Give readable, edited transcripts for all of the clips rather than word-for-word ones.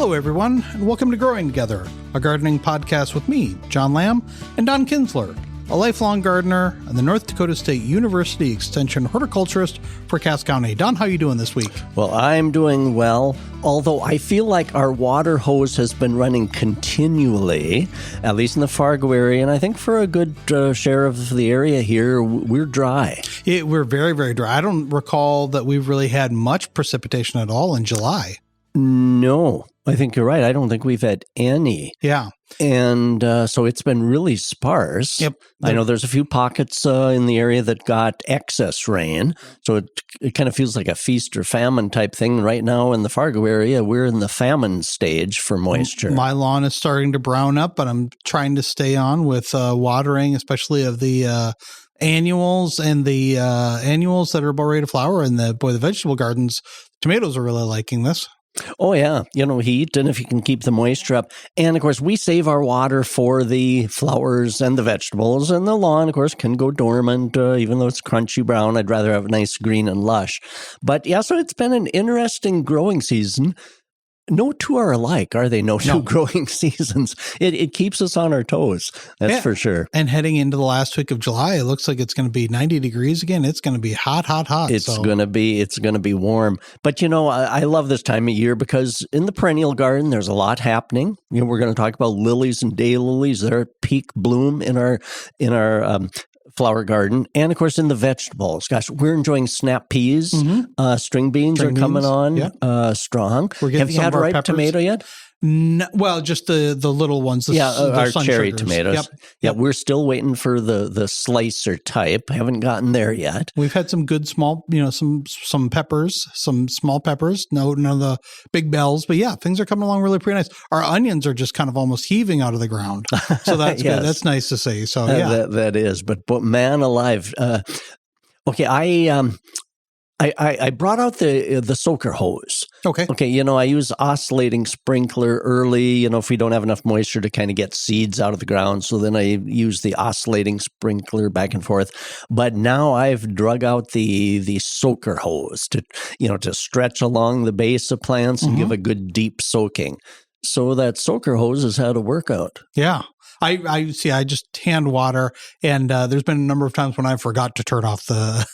Hello, everyone, and welcome to Growing Together, a gardening podcast with me, John Lamb, and Don Kinsler, a lifelong gardener and the North Dakota State University Extension horticulturist for Cass County. Don, how are you doing this week? Well, I'm doing well, although I feel like our water hose has been running continually, at least in the Fargo area, and I think for a good share of the area here, we're dry. We're very, very dry. I don't recall that we've really had much precipitation at all in July. No, I think you're right. I don't think we've had any. Yeah. And so it's been really sparse. Yep. I know there's a few pockets in the area that got excess rain. So it kind of feels like a feast or famine type thing. Right now in the Fargo area, we're in the famine stage for moisture. My lawn is starting to brown up, but I'm trying to stay on with watering, especially of the annuals and the annuals that are about ready to flower. And the vegetable gardens, tomatoes are really liking this. Oh, yeah. Heat, and if you can keep the moisture up. And, of course, we save our water for the flowers and the vegetables. And the lawn, of course, can go dormant, even though it's crunchy brown. I'd rather have nice green and lush. But, yeah, so it's been an interesting growing season. No two are alike, are they? No two growing seasons. It keeps us on our toes. That's for sure. And heading into the last week of July, it looks like it's going to be 90 degrees again. It's going to be hot. It's going to be warm. But I love this time of year because in the perennial garden, there's a lot happening. We're going to talk about lilies and daylilies. They're at peak bloom in our flower garden, and of course in the vegetables. Gosh, we're enjoying snap peas. Mm-hmm. String beans are coming on strong. Have you had ripe tomato yet? No, well, just the little ones. Our cherry sugars. tomatoes. Yep. We're still waiting for the slicer type. Haven't gotten there yet. We've had some good small, some peppers, some small peppers. No, none of the big bells. But yeah, things are coming along really pretty nice. Our onions are just kind of almost heaving out of the ground. So that's yes. good. That's nice to see. So yeah, that is. But man alive. Okay, I brought out the soaker hose. Okay. I use oscillating sprinkler early, if we don't have enough moisture to kind of get seeds out of the ground. So then I use the oscillating sprinkler back and forth. But now I've drug out the soaker hose to stretch along the base of plants and give a good deep soaking. So that soaker hose has had a workout. Yeah. I see. I just hand water, and there's been a number of times when I forgot to turn off the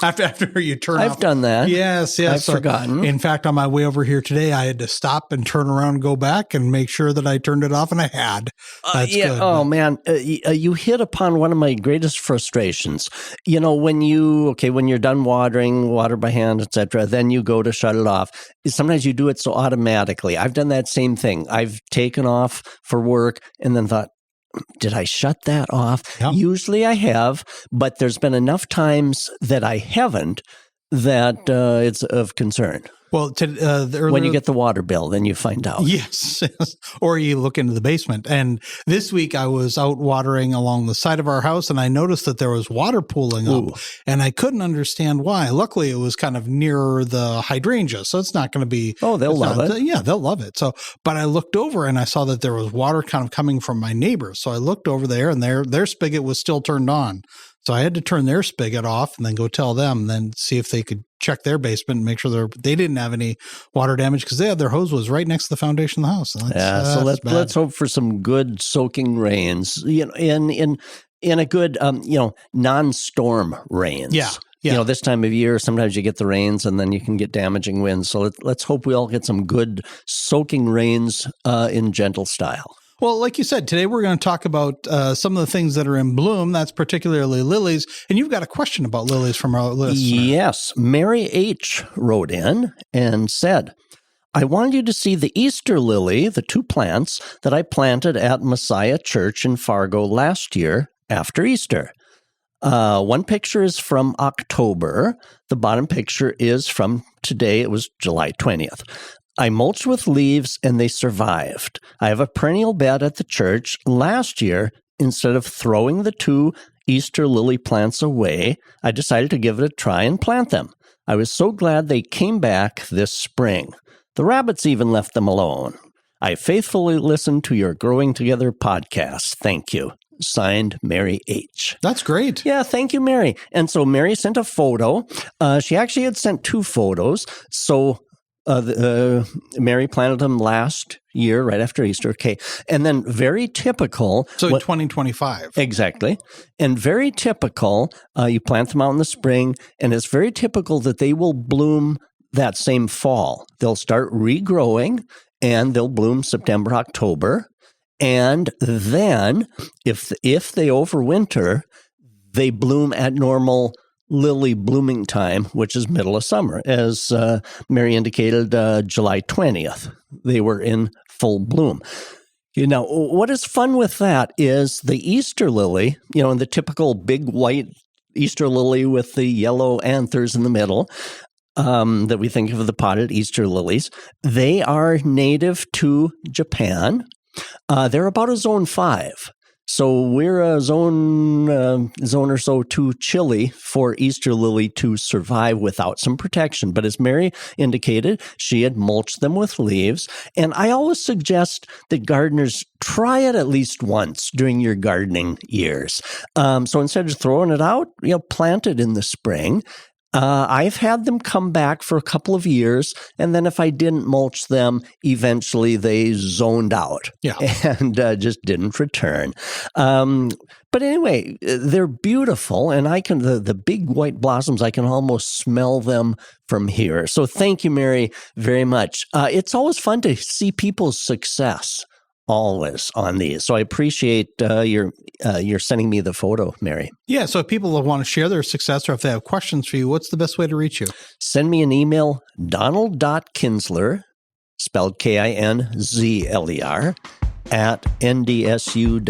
after you turn off. I've done that. Yes. I've forgotten. In fact, on my way over here today, I had to stop and turn around and go back and make sure that I turned it off, and I had. That's good. Oh man, you hit upon one of my greatest frustrations. When you're done watering, water by hand, etc., then you go to shut it off. Sometimes you do it so automatically. I've done that same thing. I've taken off for work and then thought, did I shut that off? Yep. Usually I have, but there's been enough times that I haven't that it's of concern. Well, when you get the water bill, then you find out. Yes. Or you look into the basement. And this week I was out watering along the side of our house, and I noticed that there was water pooling up, and I couldn't understand why. Luckily, it was kind of near the hydrangea, so it's not going to be. Oh, they'll love it. Yeah, they'll love it. So, but I looked over and I saw that there was water kind of coming from my neighbors. So I looked over there, and their spigot was still turned on. So I had to turn their spigot off and then go tell them, then see if they could check their basement and make sure they didn't have any water damage, because their hose was right next to the foundation of the house. So let's hope for some good soaking rains, in a good non-storm rains. Yeah. Yeah. This time of year, sometimes you get the rains and then you can get damaging winds. So let's hope we all get some good soaking rains in gentle style. Well, like you said, today we're going to talk about some of the things that are in bloom. That's particularly lilies. And you've got a question about lilies from our listener. Yes. Mary H. wrote in and said, I wanted you to see the Easter lily, the two plants that I planted at Messiah Church in Fargo last year after Easter. One picture is from October. The bottom picture is from today. It was July 20th. I mulched with leaves and they survived. I have a perennial bed at the church. Last year, instead of throwing the two Easter lily plants away, I decided to give it a try and plant them. I was so glad they came back this spring. The rabbits even left them alone. I faithfully listened to your Growing Together podcast. Thank you. Signed, Mary H. That's great. Yeah, thank you, Mary. And so Mary sent a photo. She actually had sent two photos. So Mary planted them last year, right after Easter. Okay. And then very typical. So in 2025. Exactly. And very typical, you plant them out in the spring, and it's very typical that they will bloom that same fall. They'll start regrowing, and they'll bloom September, October. And then if they overwinter, they bloom at normal lily blooming time, which is middle of summer. As Mary indicated, July 20th, they were in full bloom. Now, what is fun with that is the Easter lily, and the typical big white Easter lily with the yellow anthers in the middle, that we think of the potted Easter lilies. They are native to Japan. They're about a zone 5. So we're a zone or so too chilly for Easter lily to survive without some protection. But as Mary indicated, she had mulched them with leaves. And I always suggest that gardeners try it at least once during your gardening years. So instead of throwing it out, plant it in the spring. I've had them come back for a couple of years, and then if I didn't mulch them, eventually they zoned out and just didn't return. But anyway, they're beautiful, and the big white blossoms, I can almost smell them from here. So thank you, Mary, very much. It's always fun to see people's success. Always on these. So I appreciate your sending me the photo, Mary. Yeah, so if people want to share their success or if they have questions for you, what's the best way to reach you? Send me an email, donald.kinsler, spelled Kinzler, at ndsu.edu.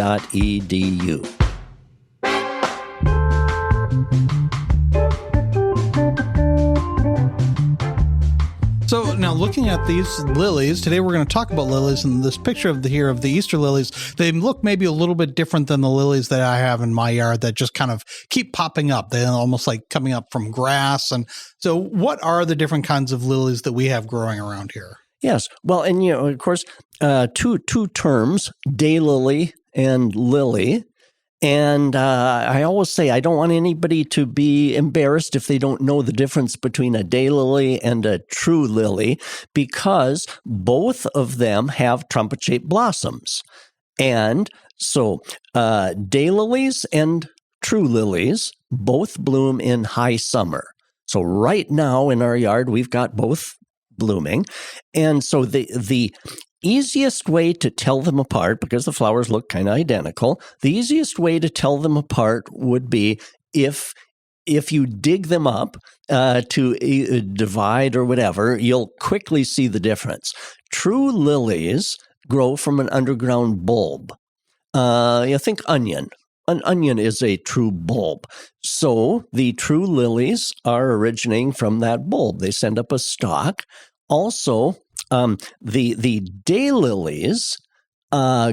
So now looking at these lilies, today we're going to talk about lilies, and this picture of the Easter lilies, they look maybe a little bit different than the lilies that I have in my yard that just kind of keep popping up. They're almost like coming up from grass. And so what are the different kinds of lilies that we have growing around here? Yes. Well, and of course, two terms, daylily and lily. And I always say I don't want anybody to be embarrassed if they don't know the difference between a daylily and a true lily, because both of them have trumpet-shaped blossoms. And so daylilies and true lilies both bloom in high summer. So right now in our yard, we've got both blooming. And so the easiest way to tell them apart, because the flowers look kind of identical, the easiest way to tell them apart would be if you dig them up to divide or whatever, you'll quickly see the difference. True lilies grow from an underground bulb. Think onion. An onion is a true bulb. So the true lilies are originating from that bulb. They send up a stalk. Also, the daylilies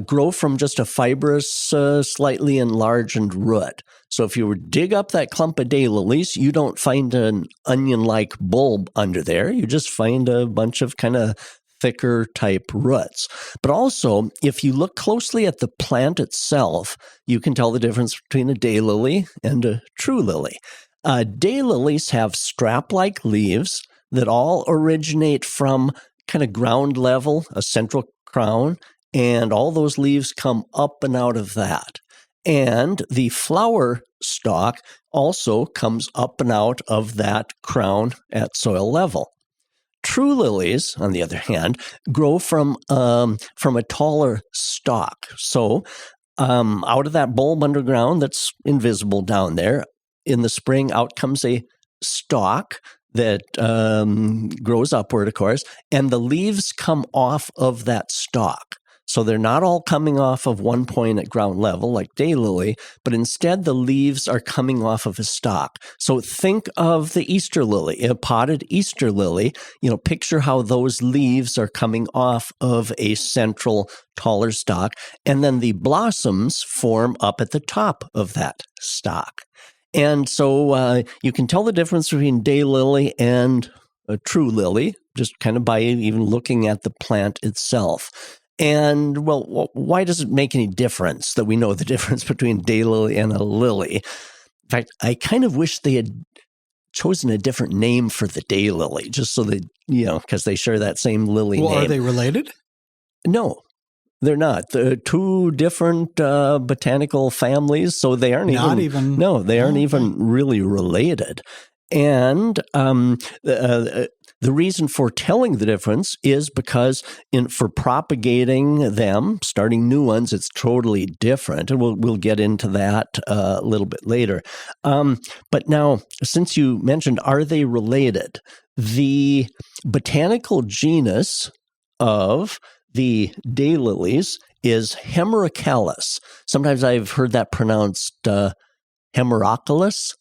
grow from just a fibrous, slightly enlarged root. So if you were to dig up that clump of daylilies, you don't find an onion-like bulb under there. You just find a bunch of kind of thicker type roots. But also, if you look closely at the plant itself, you can tell the difference between a daylily and a true lily. Daylilies have strap-like leaves that all originate from kind of ground level, a central crown, and all those leaves come up and out of that. And the flower stalk also comes up and out of that crown at soil level. True lilies, on the other hand, grow from a taller stalk. So out of that bulb underground that's invisible down there, in the spring, out comes a stalk that grows upward, of course, and the leaves come off of that stalk. So they're not all coming off of one point at ground level like daylily, but instead the leaves are coming off of a stalk. So think of the Easter lily, a potted Easter lily. Picture how those leaves are coming off of a central taller stalk, and then the blossoms form up at the top of that stalk. And so you can tell the difference between daylily and a true lily just kind of by even looking at the plant itself. And, well, why does it make any difference that we know the difference between daylily and a lily? In fact, I kind of wish they had chosen a different name for the daylily, just so that, because they share that same lily name. Are they related? No, they're not. They're two different botanical families, so they aren't even. No, they aren't even really related. And the reason for telling the difference is because for propagating them, starting new ones, it's totally different. And we'll get into that a little bit later. But now, since you mentioned, are they related? The botanical genus of the daylilies is Hemerocallis. Sometimes I've heard that pronounced Hemerocallis.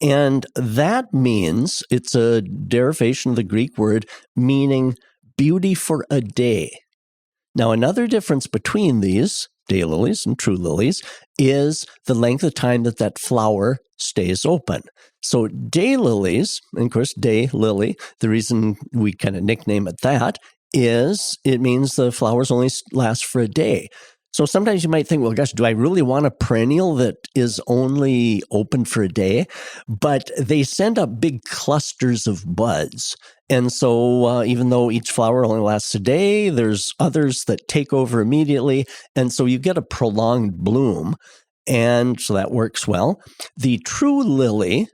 And that means, it's a derivation of the Greek word meaning beauty for a day. Now, another difference between these daylilies and true lilies is the length of time that flower stays open. So daylilies, and of course, daylily, the reason we kind of nickname it that is it means the flowers only last for a day. So sometimes you might think, well, gosh, do I really want a perennial that is only open for a day? But they send up big clusters of buds. And so even though each flower only lasts a day, there's others that take over immediately. And so you get a prolonged bloom. And so that works well. The true lily,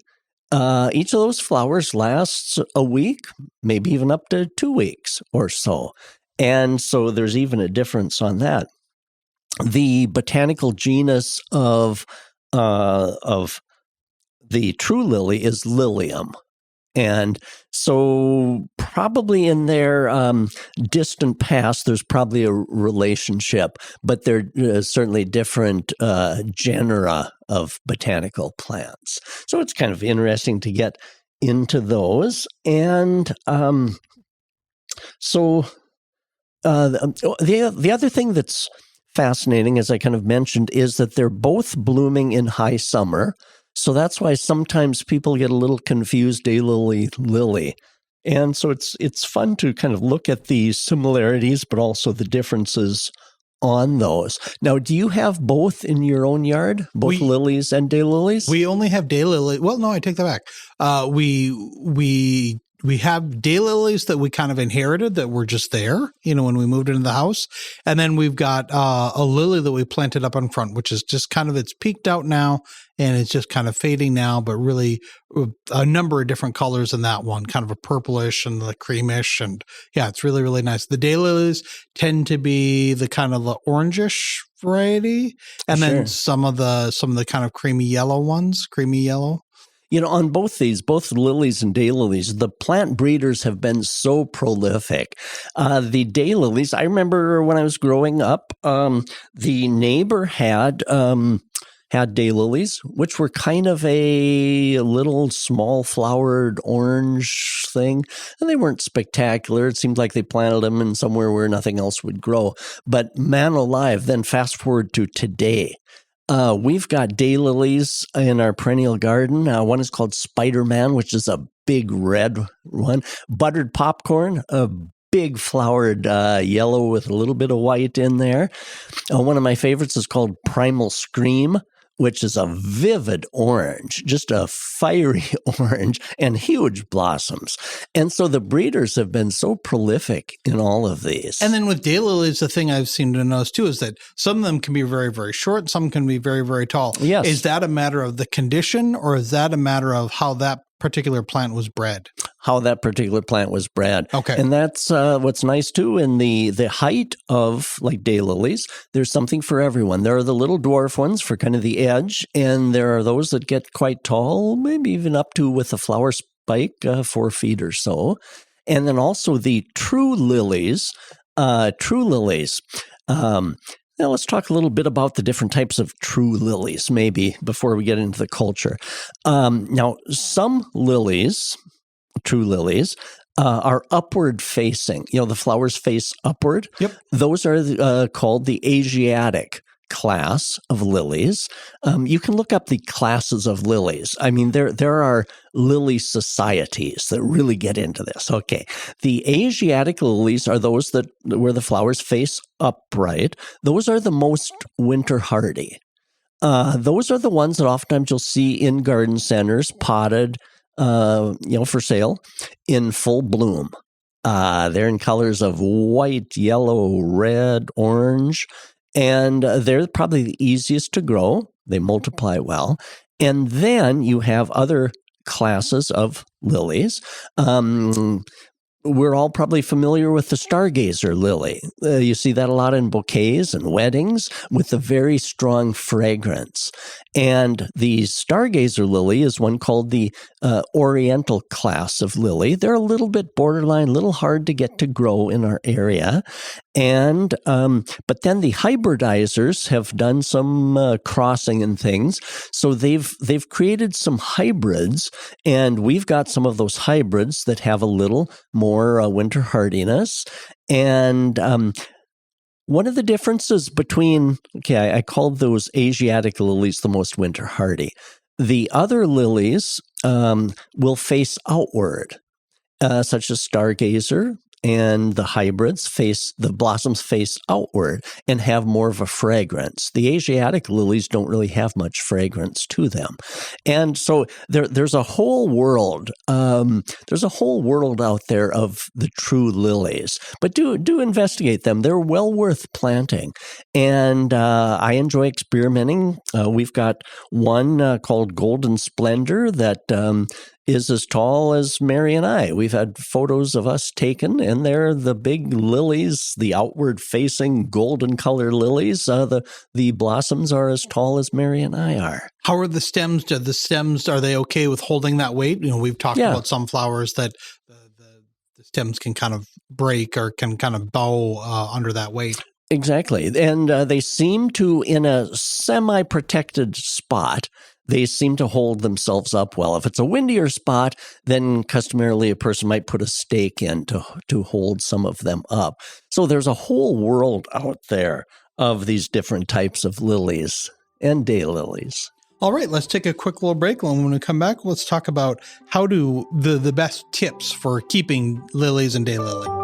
each of those flowers lasts a week, maybe even up to 2 weeks or so. And so there's even a difference on that. The botanical genus of the true lily is Lilium. And so probably in their distant past, there's probably a relationship, but they're certainly different genera of botanical plants. So it's kind of interesting to get into those. And so the other thing that's fascinating, as I kind of mentioned, is that they're both blooming in high summer. So that's why sometimes people get a little confused, daylily, lily. And so it's fun to kind of look at the similarities, but also the differences on those. Now, do you have both in your own yard, both lilies and daylilies? We only have daylily. Well, no, I take that back. We have daylilies that we kind of inherited that were just there, when we moved into the house. And then we've got a lily that we planted up in front, which is just kind of, it's peaked out now and it's just kind of fading now, but really a number of different colors in that one, kind of a purplish and the creamish. And yeah, it's really, really nice. The daylilies tend to be the kind of the orangish variety. And then some of the kind of creamy yellow. On both these, both lilies and daylilies, the plant breeders have been so prolific. The daylilies, I remember when I was growing up, the neighbor had daylilies, which were kind of a little small flowered orange thing. And they weren't spectacular. It seemed like they planted them in somewhere where nothing else would grow. But man alive, then fast forward to today. We've got daylilies in our perennial garden. One is called Spider-Man, which is a big red one. Buttered popcorn, a big flowered yellow with a little bit of white in there. One of my favorites is called Primal Scream, which is a vivid orange, just a fiery orange and huge blossoms. And so the breeders have been so prolific in all of these. And then with daylilies, the thing I've seen to notice too is that some of them can be very, very short, some can be very, very tall. Yes. Is that a matter of the condition or is that a matter of how that particular plant was bred? How that particular plant was bred. Okay. And that's what's nice too. In the height of like daylilies, there's something for everyone. There are the little dwarf ones for kind of the edge, and there are those that get quite tall, maybe even up to with a flower spike, 4 feet or so. And then also the true lilies. Now, let's talk a little bit about the different types of true lilies, maybe, before we get into the culture. Now, some lilies, true lilies, are upward facing. The flowers face upward. Yep. Those are called the Asiatic class of lilies. You can look up the classes of lilies. I mean, there are lily societies that really get into this. Okay. The Asiatic lilies are those where the flowers face upright. Those are the most winter hardy. Those are the ones that oftentimes you'll see in garden centers potted for sale in full bloom. They're in colors of white, yellow, red, orange, and they're probably the easiest to grow. They multiply well. And then you have other classes of lilies. We're all probably familiar with the stargazer lily. You see that a lot in bouquets and weddings with a very strong fragrance. And the stargazer lily is one called the oriental class of lily. They're a little bit borderline, a little hard to get to grow in our area. And but then the hybridizers have done some crossing and things, so they've created some hybrids, and we've got some of those hybrids that have a little more winter hardiness. And one of the differences between I called those Asiatic lilies the most winter hardy. The other lilies will face outward, such as stargazer. And the hybrids the blossoms face outward and have more of a fragrance. The Asiatic lilies don't really have much fragrance to them. And so there's a whole world. There's a whole world out there of the true lilies. But do investigate them. They're well worth planting. And I enjoy experimenting. We've got one called Golden Splendor that is as tall as Mary and I. We've had photos of us taken, and they're the big lilies, the outward-facing golden-colored lilies. The blossoms are as tall as Mary and I are. How are the stems? Are they okay with holding that weight? We've talked about some flowers that the stems can kind of break or can kind of bow under that weight. Exactly. And they seem to, in a semi-protected spot, they seem to hold themselves up well. If it's a windier spot, then customarily a person might put a stake in to hold some of them up. So there's a whole world out there of these different types of lilies and daylilies. All right, let's take a quick little break. And when we come back, let's talk about how to the best tips for keeping lilies and daylily.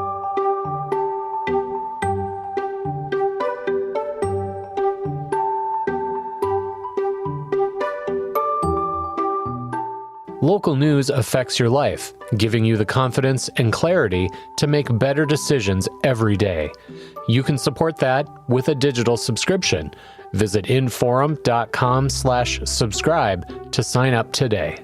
Local news affects your life, giving you the confidence and clarity to make better decisions every day. You can support that with a digital subscription. Visit inforum.com/subscribe to sign up today.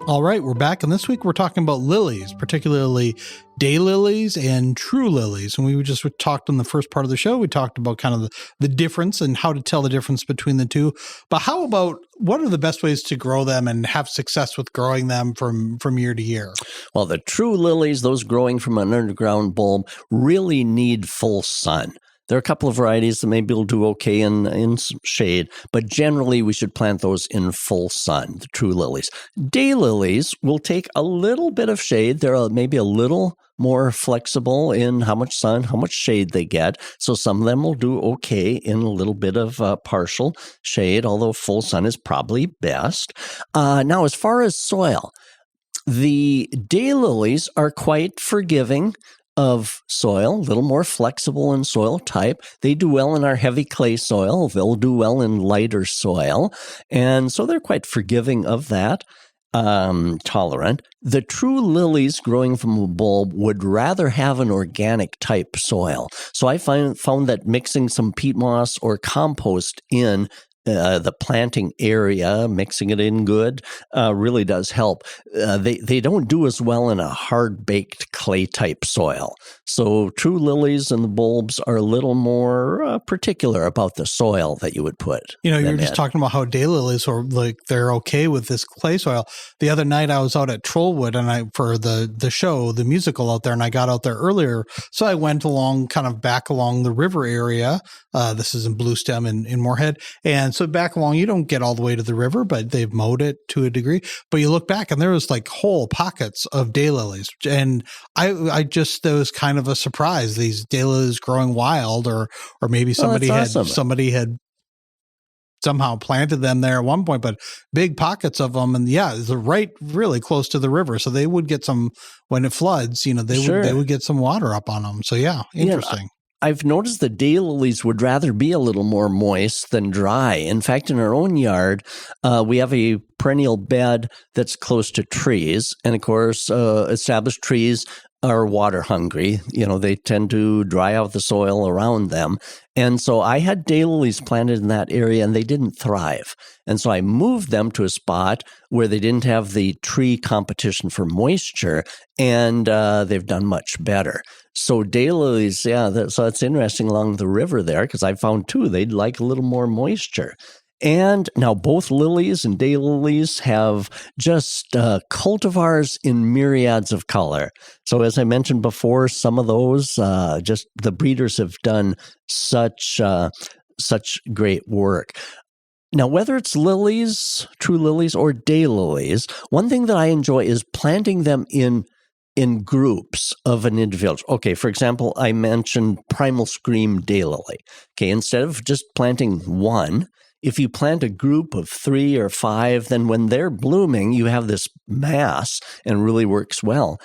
All right, we're back, and this week we're talking about lilies, particularly daylilies and true lilies. And we just talked in the first part of the show, we talked about kind of the difference and how to tell the difference between the two. But how about what are the best ways to grow them and have success with growing them from year to year? Well, the true lilies, those growing from an underground bulb, really need full sun. There are a couple of varieties that maybe will do okay in some shade, but generally we should plant those in full sun, the true lilies. Daylilies will take a little bit of shade. They're maybe a little more flexible in how much sun, how much shade they get. So some of them will do okay in a little bit of partial shade, although full sun is probably best. Now, as far as soil, the daylilies are quite forgiving of soil, a little more flexible in soil type. They do well in our heavy clay soil. They'll do well in lighter soil. And so they're quite forgiving of that, tolerant. The true lilies growing from a bulb would rather have an organic type soil. So I found that mixing some peat moss or compost in the planting area, mixing it in good, really does help. They don't do as well in a hard-baked clay-type soil. So true lilies and the bulbs are a little more particular about the soil that you would put. You were just talking about how daylilies are they're okay with this clay soil. The other night I was out at Trollwood and for the show, the musical out there, and I got out there earlier. So I went along, kind of back along the river area. This is in Bluestem in Moorhead. And so back along, you don't get all the way to the river, but they've mowed it to a degree. But you look back and there was whole pockets of daylilies. And I just, that was kind of a surprise. These daylilies growing wild, or maybe somebody had somehow planted them there at one point, but big pockets of them. And it's right really close to the river. So they would get some, when it floods, they would get some water up on them. So interesting. I've noticed the daylilies would rather be a little more moist than dry. In fact, in our own yard, we have a perennial bed that's close to trees. And of course, established trees are water hungry. They tend to dry out the soil around them. And so I had daylilies planted in that area and they didn't thrive. And so I moved them to a spot where they didn't have the tree competition for moisture, and they've done much better. So daylilies, so it's interesting along the river there, because I found too, they'd like a little more moisture. And now both lilies and daylilies have just cultivars in myriads of color. So as I mentioned before, some of those, just the breeders have done such great work. Now, whether it's lilies, true lilies, or daylilies, one thing that I enjoy is planting them in groups of an individual. Okay, for example, I mentioned primal scream daylily. Okay, instead of just planting one, if you plant a group of 3 or 5, then when they're blooming, you have this mass and really works well.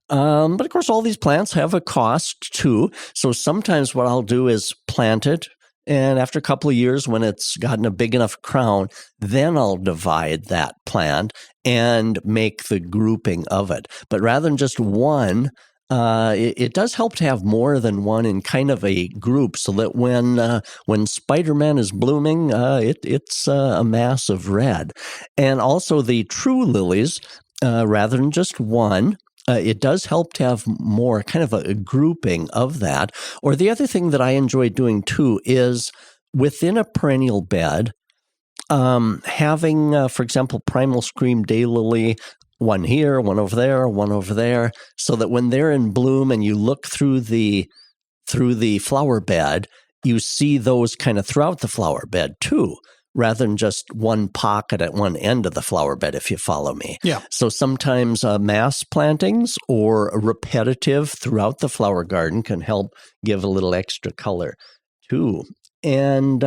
But of course, all these plants have a cost too. So sometimes what I'll do is plant it, and after a couple of years, when it's gotten a big enough crown, then I'll divide that plant and make the grouping of it. But rather than just one, it does help to have more than one in kind of a group, so that when Spider-Man is blooming, it's a mass of red. And also the true lilies, rather than just one, it does help to have more kind of a grouping of that. Or the other thing that I enjoy doing too is within a perennial bed, having, for example, primal scream daylily, one here, one over there, so that when they're in bloom and you look through the flower bed, you see those kind of throughout the flower bed too, rather than just one pocket at one end of the flower bed, if you follow me. Yeah. So sometimes mass plantings or repetitive throughout the flower garden can help give a little extra color too. And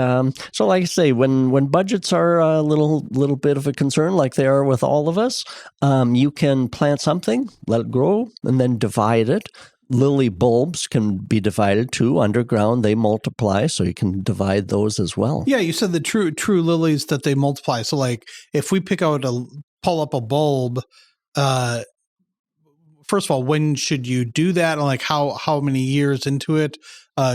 so like I say, when budgets are a little bit of a concern, like they are with all of us, you can plant something, let it grow, and then divide it. Lily bulbs can be divided too. Underground, they multiply, so you can divide those as well. Yeah, you said the true lilies that they multiply. So like if we pull up a bulb, first of all, when should you do that? And like how many years into it?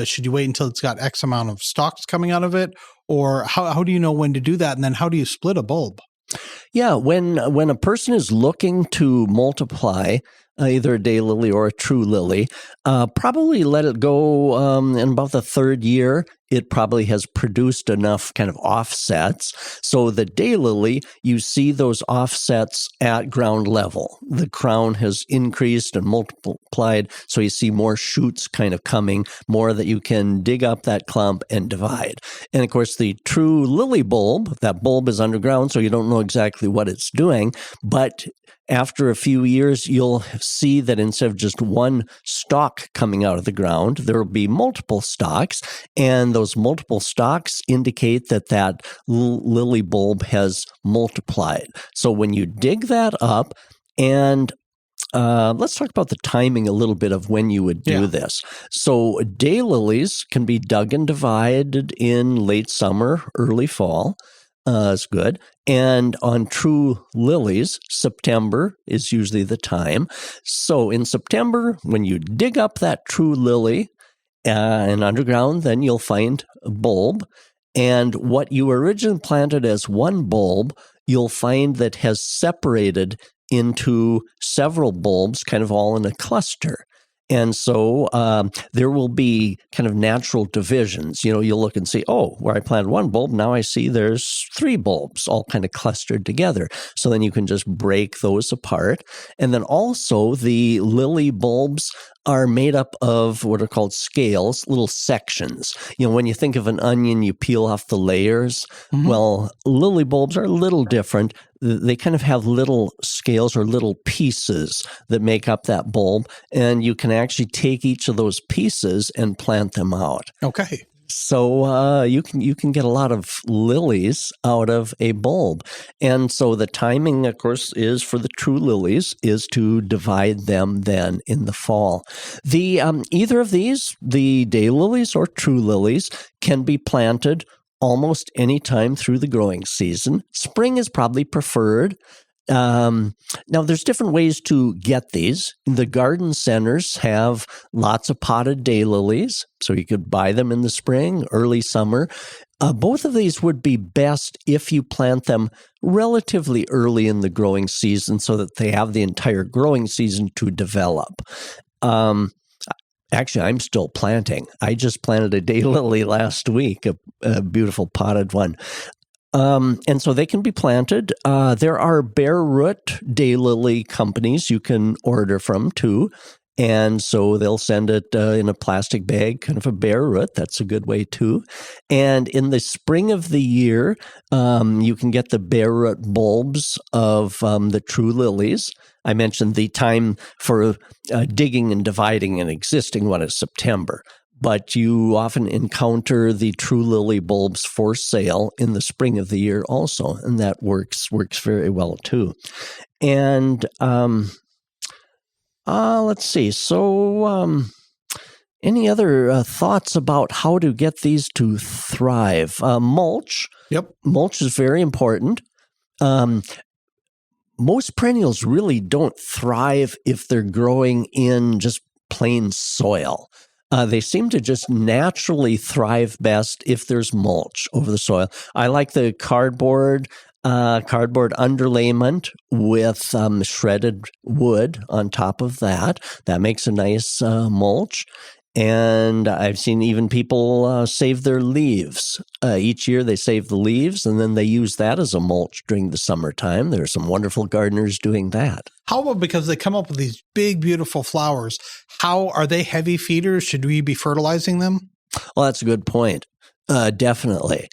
Should you wait until it's got X amount of stalks coming out of it? Or how do you know when to do that? And then how do you split a bulb? Yeah, when a person is looking to multiply, either a daylily or a true lily, probably let it go in about the third year. It probably has produced enough kind of offsets. So the daylily, you see those offsets at ground level. The crown has increased and multiplied, so you see more shoots kind of coming, more that you can dig up that clump and divide. And of course, the true lily bulb, that bulb is underground, so you don't know exactly what it's doing, but after a few years, you'll see that instead of just one stalk coming out of the ground, there will be multiple stalks, and those multiple stalks indicate that lily bulb has multiplied. So when you dig that up, and let's talk about the timing a little bit of when you would do this. So daylilies can be dug and divided in late summer, early fall. Is good. And on true lilies, September is usually the time. So in September, when you dig up that true lily and underground, then you'll find a bulb. And what you originally planted as one bulb, you'll find that has separated into several bulbs, kind of all in a cluster. And so there will be kind of natural divisions. You'll look and see, where I planted one bulb, now I see there's 3 bulbs all kind of clustered together. So then you can just break those apart. And then also the lily bulbs are made up of what are called scales, little sections. When you think of an onion, you peel off the layers. Mm-hmm. Well, lily bulbs are a little different. They kind of have little scales or little pieces that make up that bulb, and you can actually take each of those pieces and plant them out. Okay. So you can get a lot of lilies out of a bulb. And so the timing, of course, is for the true lilies is to divide them then in the fall. The either of these, the daylilies or true lilies, can be planted almost any time through the growing season. Spring is probably preferred. Now, there's different ways to get these. The garden centers have lots of potted daylilies, so you could buy them in the spring, early summer. Both of these would be best if you plant them relatively early in the growing season so that they have the entire growing season to develop. Actually, I'm still planting. I just planted a daylily last week, a beautiful potted one. And so they can be planted. There are bare root daylily companies you can order from too. And so they'll send it in a plastic bag, kind of a bare root. That's a good way too. And in the spring of the year, you can get the bare root bulbs of the true lilies. I mentioned the time for digging and dividing an existing one is September. But you often encounter the true lily bulbs for sale in the spring of the year also, and that works very well too. And let's see. So, any other thoughts about how to get these to thrive? Mulch. Yep. Mulch is very important. Most perennials really don't thrive if they're growing in just plain soil. They seem to just naturally thrive best if there's mulch over the soil. I like the cardboard underlayment with shredded wood on top of that. That makes a nice mulch. And I've seen even people save their leaves. Each year they save the leaves, and then they use that as a mulch during the summertime. There are some wonderful gardeners doing that. How about because they come up with these big, beautiful flowers? How are they heavy feeders? Should we be fertilizing them? Well, that's a good point. Definitely.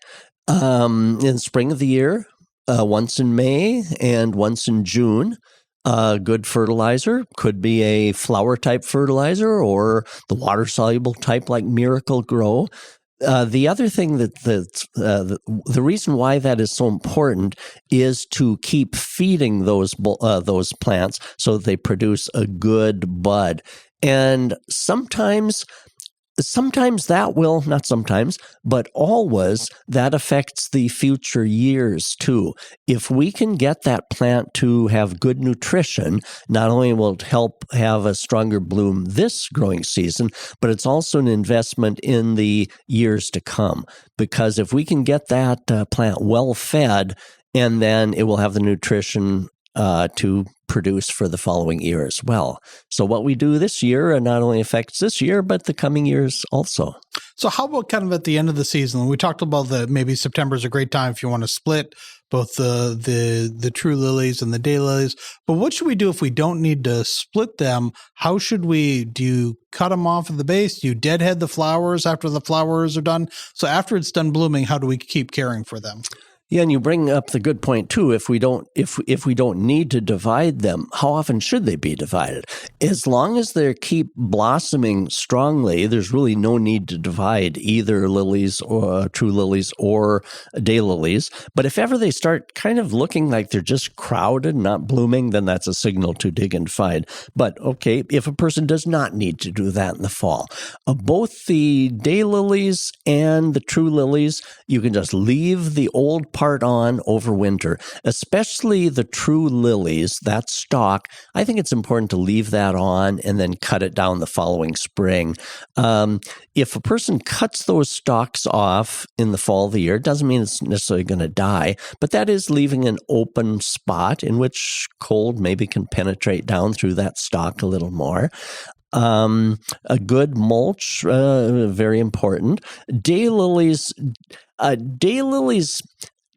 In the spring of the year, once in May and once in June, good fertilizer could be a flower type fertilizer or the water soluble type like Miracle Grow. The other thing the reason why that is so important is to keep feeding those plants so that they produce a good bud. And sometimes that will, not sometimes, but always, that affects the future years too. If we can get that plant to have good nutrition, not only will it help have a stronger bloom this growing season, but it's also an investment in the years to come. Because if we can get that plant well fed, and then it will have the nutrition to produce for the following year as well. So what we do this year not only affects this year, but the coming years also. So how about kind of at the end of the season? We talked about that maybe September is a great time if you want to split both the true lilies and the daylilies. But what should we do if we don't need to split them? How should we, do you cut them off at the base? Do you deadhead the flowers after the flowers are done? So after it's done blooming, how do we keep caring for them? Yeah, and you bring up the good point too. If we don't need to divide them, how often should they be divided? As long as they keep blossoming strongly, there's really no need to divide either lilies or true lilies or daylilies. But if ever they start kind of looking like they're just crowded, not blooming, then that's a signal to dig and divide. But okay, if a person does not need to do that in the fall, both the daylilies and the true lilies, you can just leave the old part on over winter, especially the true lilies, that stalk. I think it's important to leave that on and then cut it down the following spring. If a person cuts those stalks off in the fall of the year, it doesn't mean it's necessarily going to die, but that is leaving an open spot in which cold maybe can penetrate down through that stalk a little more. A good mulch, very important. Daylilies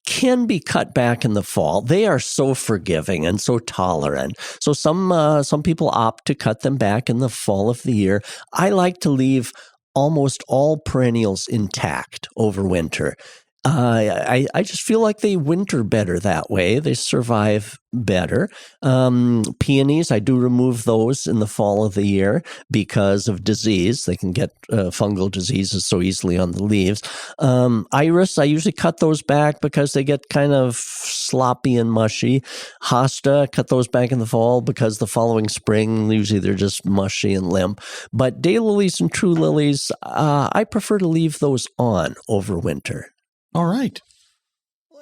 can be cut back in the fall. They are so forgiving and so tolerant. So some people opt to cut them back in the fall of the year. I like to leave almost all perennials intact over winter. I just feel like they winter better that way. They survive better. Peonies, I do remove those in the fall of the year because of disease. They can get fungal diseases so easily on the leaves. Iris, I usually cut those back because they get kind of sloppy and mushy. Hosta, cut those back in the fall because the following spring, usually they're just mushy and limp. But daylilies and true lilies, I prefer to leave those on over winter. All right.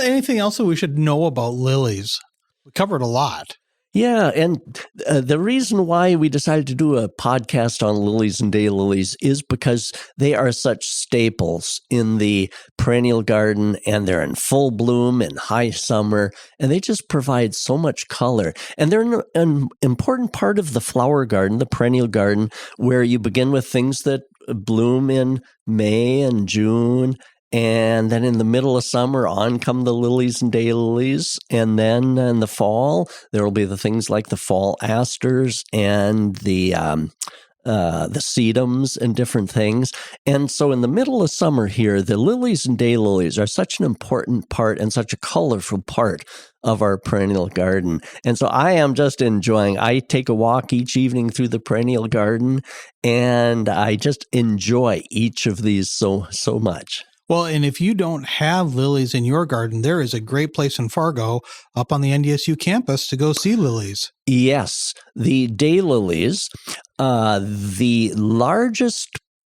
Anything else that we should know about lilies? We covered a lot. Yeah, and the reason why we decided to do a podcast on lilies and daylilies is because they are such staples in the perennial garden, and they're in full bloom in high summer, and they just provide so much color. And they're an important part of the flower garden, the perennial garden, where you begin with things that bloom in May and June. And then in the middle of summer, on come the lilies and daylilies. And then in the fall, there will be the things like the fall asters and the sedums and different things. And so in the middle of summer here, the lilies and daylilies are such an important part and such a colorful part of our perennial garden. And so I am just enjoying, I take a walk each evening through the perennial garden, and I just enjoy each of these so much. Well, and if you don't have lilies in your garden, there is a great place in Fargo up on the NDSU campus to go see lilies. Yes, the daylilies, the largest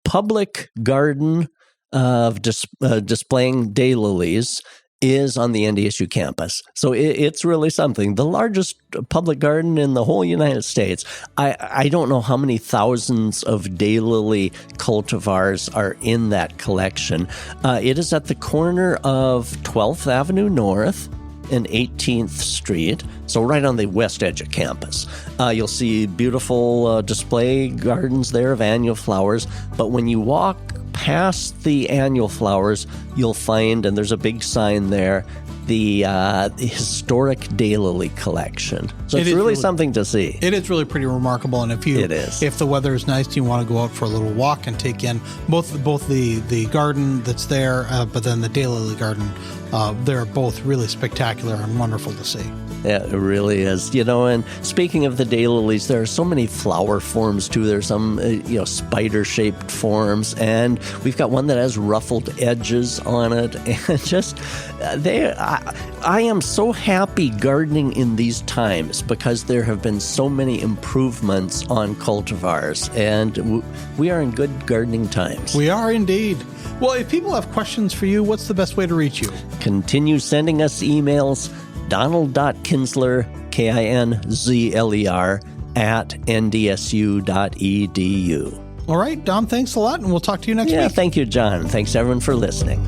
public garden of displaying daylilies is on the NDSU campus. So it's really something. The largest public garden in the whole United States. I don't know how many thousands of daylily cultivars are in that collection. It is at the corner of 12th Avenue North and 18th Street, so right on the west edge of campus. You'll see beautiful display gardens there of annual flowers, but when you walk past the annual flowers, you'll find, and there's a big sign there, the historic daylily collection. So it's really something to see. It is really pretty remarkable. And if the weather is nice, you want to go out for a little walk and take in both the garden that's there, but then the daylily garden. They're both really spectacular and wonderful to see. Yeah, it really is. And speaking of the daylilies, there are so many flower forms too. There's some, spider-shaped forms, and we've got one that has ruffled edges on it. And just, I am so happy gardening in these times because there have been so many improvements on cultivars, and we are in good gardening times. We are indeed. Well, if people have questions for you, what's the best way to reach you? Continue sending us emails. Donald.Kinsler, Kinzler, @ndsu.edu. All right, Don, thanks a lot, and we'll talk to you next week. Yeah, thank you, John. Thanks, everyone, for listening.